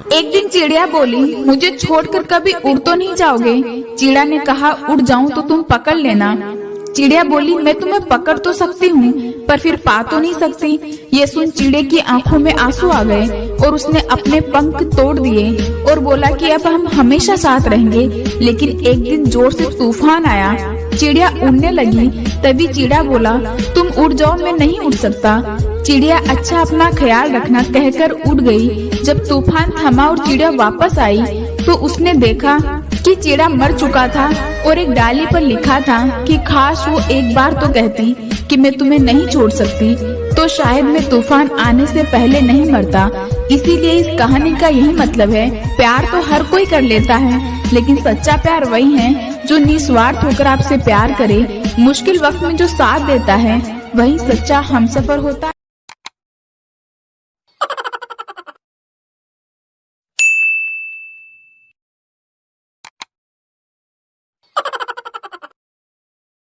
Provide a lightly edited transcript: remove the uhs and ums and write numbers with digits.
एक दिन चिड़िया बोली, मुझे छोड़कर कभी उड़ तो नहीं जाओगे? चिड़िया ने कहा, उड़ जाऊं तो तुम पकड़ लेना। चिड़िया बोली, मैं तुम्हें पकड़ तो सकती हूँ पर फिर पा तो नहीं सकती। ये सुन चिड़िया की आंखों में आंसू आ गए और उसने अपने पंख तोड़ दिए और बोला कि अब हम हमेशा साथ रहेंगे। लेकिन एक दिन जोर से तूफान आया, चिड़िया उड़ने लगी। तभी चिड़िया बोला, तुम उड़ जाओ, मैं नहीं उड़ सकता। चिड़िया, अच्छा अपना ख्याल रखना कहकर उड़ गई। जब तूफान थमा और चिड़िया वापस आई तो उसने देखा कि चिड़िया मर चुका था और एक डाली पर लिखा था कि काश वो एक बार तो कहती कि मैं तुम्हें नहीं छोड़ सकती, तो शायद मैं तूफान आने से पहले नहीं मरता। इसीलिए इस कहानी का यही मतलब है, प्यार तो हर कोई कर लेता है, लेकिन सच्चा प्यार वही है जो निस्वार्थ होकर आपसे प्यार करे। मुश्किल वक्त में जो साथ देता है वही सच्चा हमसफर होता है।